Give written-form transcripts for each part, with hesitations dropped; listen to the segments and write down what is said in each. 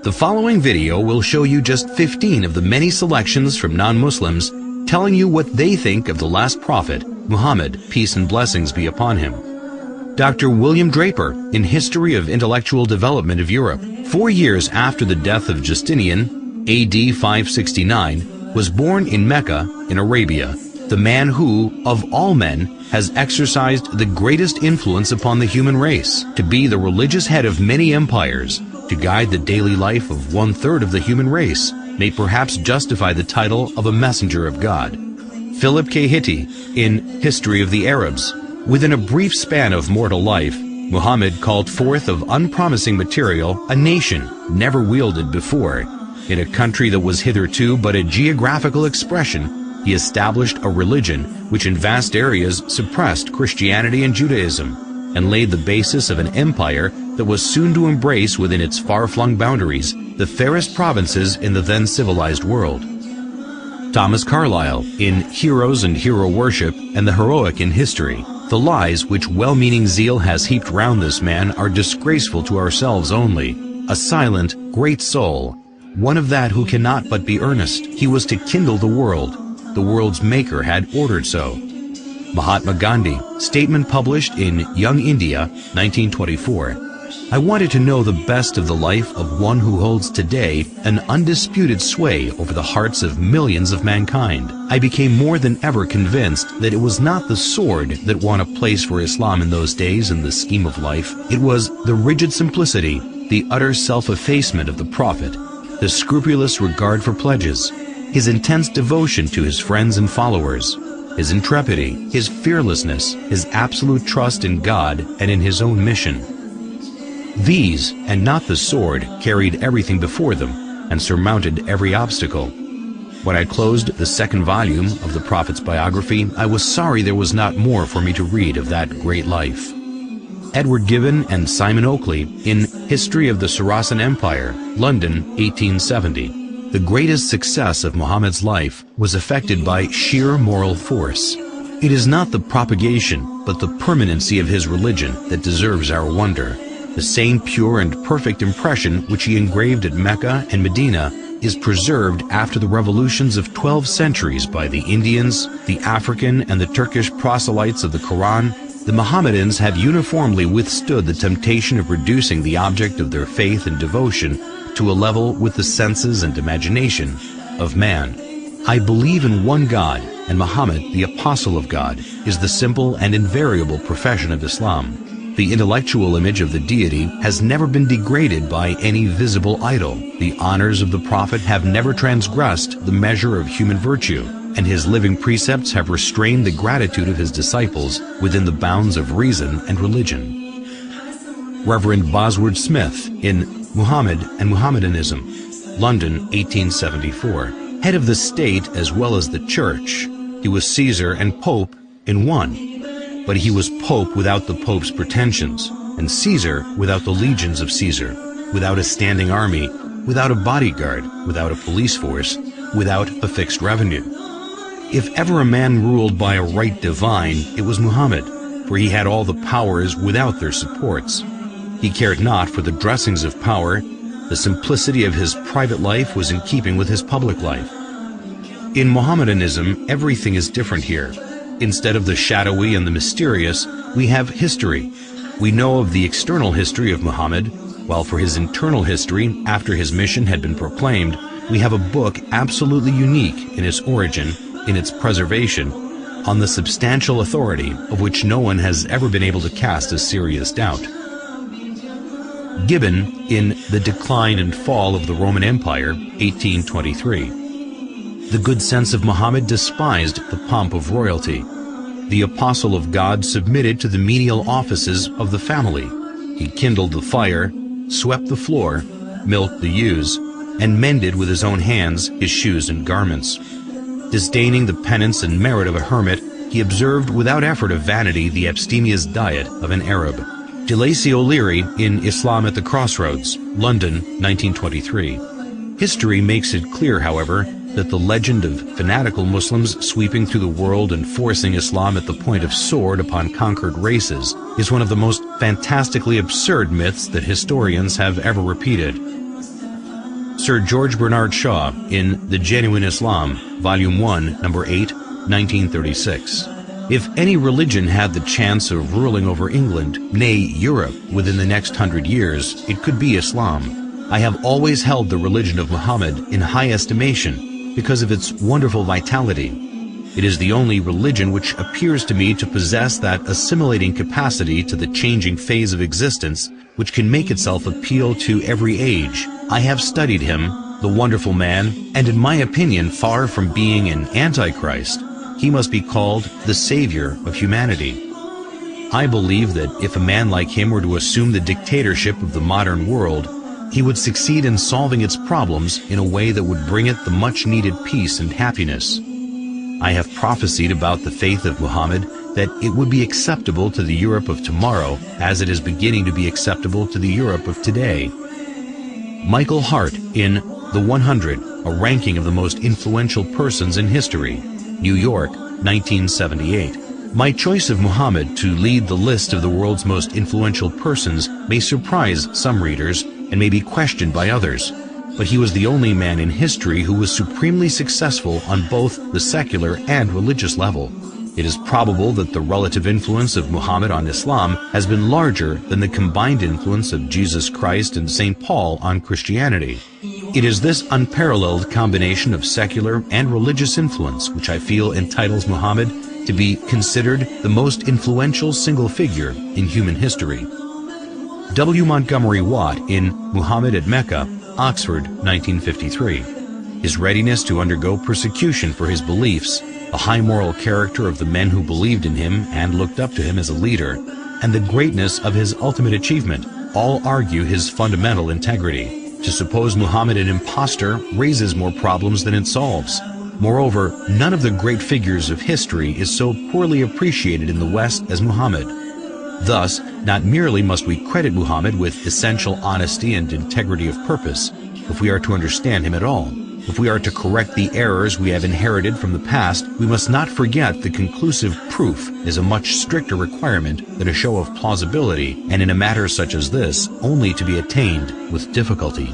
The following video will show you just 15 of the many selections from non-Muslims telling you what they think of the last prophet, Muhammad, peace and blessings be upon him. Dr. William Draper, in History of Intellectual Development of Europe, 4 years after the death of Justinian, AD 569, was born in Mecca, in Arabia, the man who, of all men, has exercised the greatest influence upon the human race, to be the religious head of many empires, to guide the daily life of 1/3 of the human race, may perhaps justify the title of a messenger of God. Philip K. Hitti, in History of the Arabs, within a brief span of mortal life, Muhammad called forth of unpromising material a nation never wielded before. In a country that was hitherto but a geographical expression, he established a religion which in vast areas suppressed Christianity and Judaism, and laid the basis of an empire that was soon to embrace within its far-flung boundaries the fairest provinces in the then civilized world. Thomas Carlyle, in Heroes and Hero Worship and the Heroic in History, the lies which well-meaning zeal has heaped round this man are disgraceful to ourselves only. A silent, great soul, one of that who cannot but be earnest. He was to kindle the world. The world's maker had ordered so. Mahatma Gandhi, statement published in Young India, 1924. I wanted to know the best of the life of one who holds today an undisputed sway over the hearts of millions of mankind. I became more than ever convinced that it was not the sword that won a place for Islam in those days in the scheme of life. It was the rigid simplicity, the utter self-effacement of the Prophet, the scrupulous regard for pledges, his intense devotion to his friends and followers, his intrepidity, his fearlessness, his absolute trust in God and in his own mission. These, and not the sword, carried everything before them and surmounted every obstacle. When I closed the second volume of the Prophet's biography, I was sorry there was not more for me to read of that great life. Edward Gibbon and Simon Oakley, in History of the Saracen Empire, London, 1870. The greatest success of Muhammad's life was effected by sheer moral force. It is not the propagation, but the permanency of his religion that deserves our wonder. The same pure and perfect impression which he engraved at Mecca and Medina is preserved after the revolutions of 12 centuries by the Indians, the African and the Turkish proselytes of the Quran. The Mohammedans have uniformly withstood the temptation of reducing the object of their faith and devotion to a level with the senses and imagination of man. I believe in one God, and Muhammad, the apostle of God, is the simple and invariable profession of Islam. The intellectual image of the deity has never been degraded by any visible idol. The honors of the prophet have never transgressed the measure of human virtue, and his living precepts have restrained the gratitude of his disciples within the bounds of reason and religion. Reverend Bosworth Smith, in Muhammad and Mohammedanism, London, 1874. Head of the state as well as the church, he was Caesar and Pope in one. But he was Pope without the Pope's pretensions, and Caesar without the legions of Caesar, without a standing army, without a bodyguard, without a police force, without a fixed revenue. If ever a man ruled by a right divine, it was Muhammad, for he had all the powers without their supports. He cared not for the dressings of power. The simplicity of his private life was in keeping with his public life. In Mohammedanism, everything is different here. Instead of the shadowy and the mysterious, we have history. We know of the external history of Muhammad, while for his internal history, after his mission had been proclaimed, we have a book absolutely unique in its origin, in its preservation, on the substantial authority of which no one has ever been able to cast a serious doubt. Gibbon, in The Decline and Fall of the Roman Empire, 1823. The good sense of Muhammad despised the pomp of royalty. The apostle of God submitted to the menial offices of the family. He kindled the fire, swept the floor, milked the ewes, and mended with his own hands his shoes and garments. Disdaining the penance and merit of a hermit, he observed without effort of vanity the abstemious diet of an Arab. To Lacy O'Leary, in Islam at the Crossroads, London, 1923. History makes it clear, however, that the legend of fanatical Muslims sweeping through the world and forcing Islam at the point of sword upon conquered races is one of the most fantastically absurd myths that historians have ever repeated. Sir George Bernard Shaw in The Genuine Islam, Volume 1, Number 8, 1936. If any religion had the chance of ruling over England, nay, Europe, within the next 100 years, it could be Islam. I have always held the religion of Muhammad in high estimation because of its wonderful vitality. It is the only religion which appears to me to possess that assimilating capacity to the changing phase of existence which can make itself appeal to every age. I have studied him, the wonderful man, and in my opinion, far from being an antichrist, he must be called the savior of humanity. I believe that if a man like him were to assume the dictatorship of the modern world, he would succeed in solving its problems in a way that would bring it the much-needed peace and happiness. I have prophesied about the faith of Muhammad that it would be acceptable to the Europe of tomorrow as it is beginning to be acceptable to the Europe of today. Michael Hart in The 100, a ranking of the most influential persons in history, New York, 1978. My choice of Muhammad to lead the list of the world's most influential persons may surprise some readers and may be questioned by others. But he was the only man in history who was supremely successful on both the secular and religious level. It is probable that the relative influence of Muhammad on Islam has been larger than the combined influence of Jesus Christ and St. Paul on Christianity. It is this unparalleled combination of secular and religious influence which I feel entitles Muhammad to be considered the most influential single figure in human history. W. Montgomery Watt in Muhammad at Mecca, Oxford, 1953. His readiness to undergo persecution for his beliefs, the high moral character of the men who believed in him and looked up to him as a leader, and the greatness of his ultimate achievement all argue his fundamental integrity. To suppose Muhammad an impostor raises more problems than it solves. Moreover, none of the great figures of history is so poorly appreciated in the West as Muhammad. Thus, not merely must we credit Muhammad with essential honesty and integrity of purpose, if we are to understand him at all. If we are to correct the errors we have inherited from the past, we must not forget that conclusive proof is a much stricter requirement than a show of plausibility, and in a matter such as this, only to be attained with difficulty.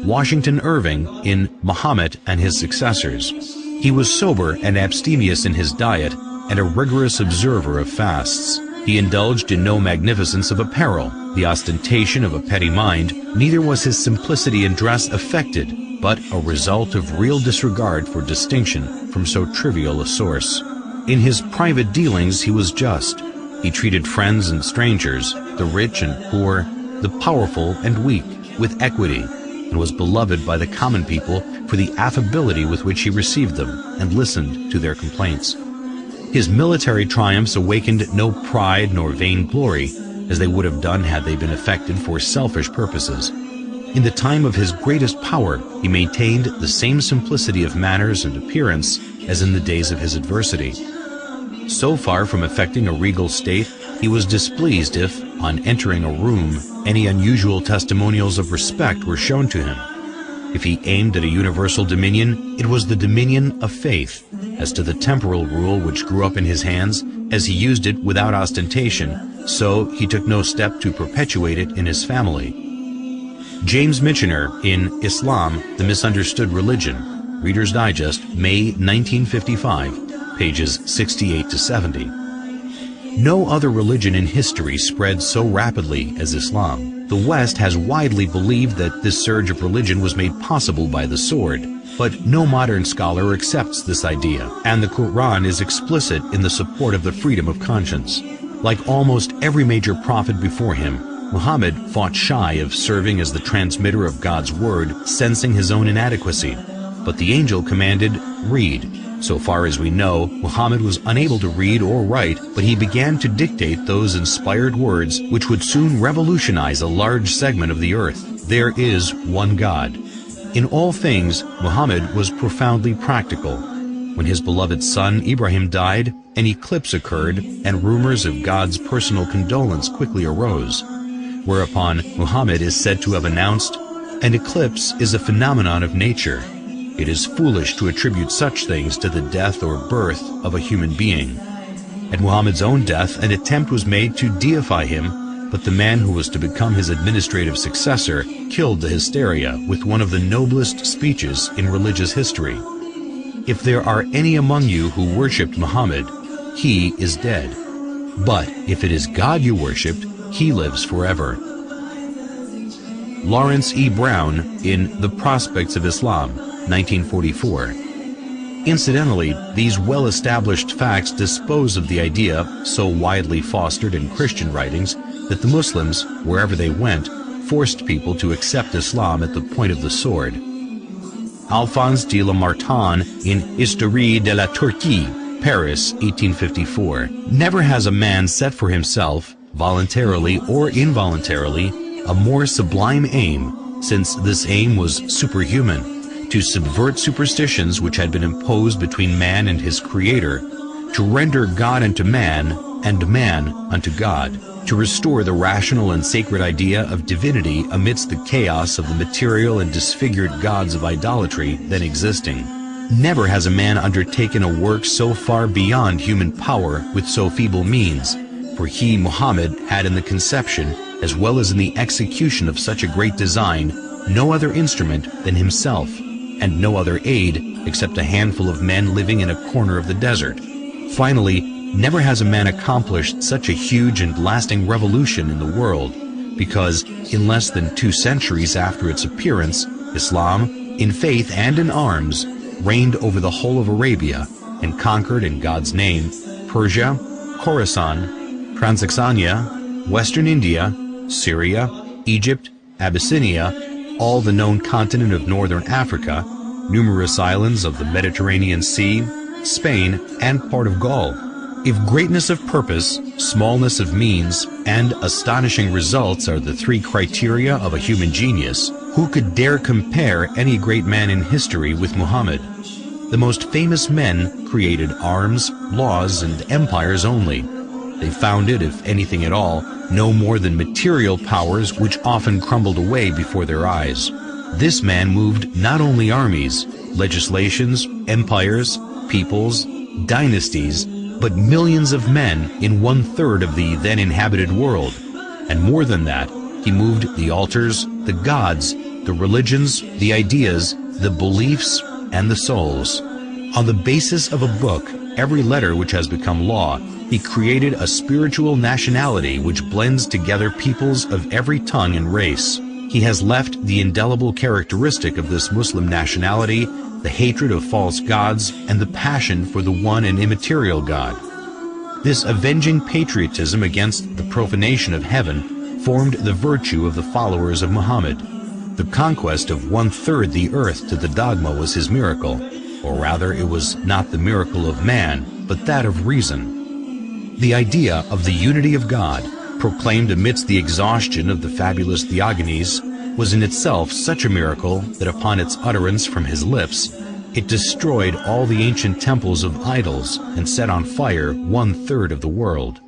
Washington Irving in Muhammad and His Successors. He was sober and abstemious in his diet, and a rigorous observer of fasts. He indulged in no magnificence of apparel, the ostentation of a petty mind, neither was his simplicity in dress affected, but a result of real disregard for distinction from so trivial a source. In his private dealings he was just. He treated friends and strangers, the rich and poor, the powerful and weak, with equity, and was beloved by the common people for the affability with which he received them and listened to their complaints. His military triumphs awakened no pride nor vainglory, as they would have done had they been effected for selfish purposes. In the time of his greatest power, he maintained the same simplicity of manners and appearance as in the days of his adversity. So far from affecting a regal state, he was displeased if, on entering a room, any unusual testimonials of respect were shown to him. If he aimed at a universal dominion, it was the dominion of faith. As to the temporal rule which grew up in his hands, as he used it without ostentation, so he took no step to perpetuate it in his family. James Michener in Islam, the Misunderstood Religion, Reader's Digest, May 1955, pages 68 to 70. No other religion in history spread so rapidly as Islam. The West has widely believed that this surge of religion was made possible by the sword, but no modern scholar accepts this idea, and the Quran is explicit in the support of the freedom of conscience. Like almost every major prophet before him, Muhammad fought shy of serving as the transmitter of God's word, sensing his own inadequacy. But the angel commanded, "Read." So far as we know, Muhammad was unable to read or write, but he began to dictate those inspired words which would soon revolutionize a large segment of the earth. There is one God. In all things, Muhammad was profoundly practical. When his beloved son Ibrahim died, an eclipse occurred, and rumors of God's personal condolence quickly arose. Whereupon Muhammad is said to have announced, "An eclipse is a phenomenon of nature. It is foolish to attribute such things to the death or birth of a human being." At Muhammad's own death, an attempt was made to deify him, but the man who was to become his administrative successor killed the hysteria with one of the noblest speeches in religious history. If there are any among you who worshipped Muhammad, he is dead. But if it is God you worshipped, he lives forever. Lawrence E. Browne in The Prospects of Islam, 1944. Incidentally, these well-established facts dispose of the idea, so widely fostered in Christian writings, that the Muslims, wherever they went, forced people to accept Islam at the point of the sword. Alphonse de LaMartaine in Histoire de la Turquie, Paris, 1854. Never has a man set for himself, voluntarily or involuntarily, a more sublime aim, since this aim was superhuman, to subvert superstitions which had been imposed between man and his Creator, to render God unto man, and man unto God, to restore the rational and sacred idea of divinity amidst the chaos of the material and disfigured gods of idolatry then existing. Never has a man undertaken a work so far beyond human power with so feeble means, for he, Muhammad, had in the conception, as well as in the execution of such a great design, no other instrument than himself, and no other aid except a handful of men living in a corner of the desert. Finally, never has a man accomplished such a huge and lasting revolution in the world, because in less than 2 centuries after its appearance, Islam, in faith and in arms, reigned over the whole of Arabia and conquered in God's name Persia, Khorasan, Transoxania, Western India, Syria, Egypt, Abyssinia, all the known continent of northern Africa, numerous islands of the Mediterranean Sea, Spain, and part of Gaul. If greatness of purpose, smallness of means, and astonishing results are the 3 criteria of a human genius, who could dare compare any great man in history with Muhammad? The most famous men created arms, laws, and empires only. They founded, if anything at all, no more than material powers which often crumbled away before their eyes. This man moved not only armies, legislations, empires, peoples, dynasties, but millions of men in 1/3 of the then inhabited world. And more than that, he moved the altars, the gods, the religions, the ideas, the beliefs, and the souls. On the basis of a book, every letter which has become law, he created a spiritual nationality which blends together peoples of every tongue and race. He has left the indelible characteristic of this Muslim nationality, the hatred of false gods, and the passion for the one and immaterial God. This avenging patriotism against the profanation of heaven formed the virtue of the followers of Muhammad. The conquest of 1/3 the earth to the dogma was his miracle, or rather it was not the miracle of man, but that of reason. The idea of the unity of God, proclaimed amidst the exhaustion of the fabulous Theogonies, was in itself such a miracle that upon its utterance from his lips, it destroyed all the ancient temples of idols and set on fire 1/3 of the world.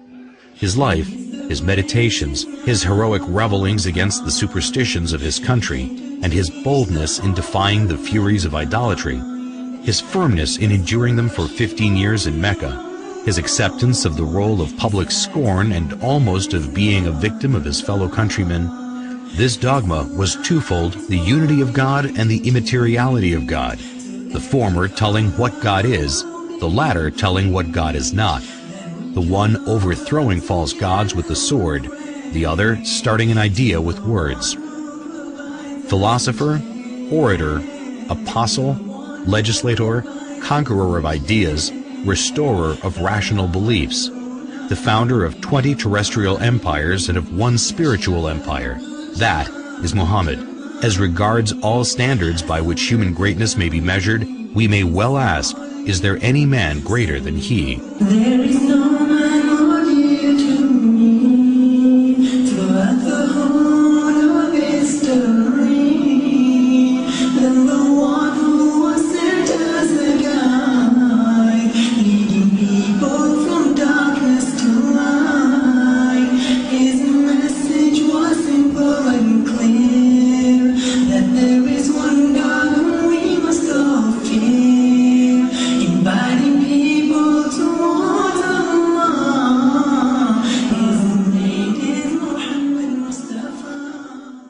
His life, his meditations, his heroic revelings against the superstitions of his country, and his boldness in defying the furies of idolatry, his firmness in enduring them for 15 years in Mecca, his acceptance of the role of public scorn and almost of being a victim of his fellow countrymen, this dogma was twofold: the unity of God and the immateriality of God, the former telling what God is, the latter telling what God is not, the one overthrowing false gods with the sword, the other starting an idea with words. Philosopher, orator, apostle, legislator, conqueror of ideas, restorer of rational beliefs, the founder of 20 terrestrial empires and of 1 spiritual empire, that is Muhammad. As regards all standards by which human greatness may be measured, we may well ask, is there any man greater than he?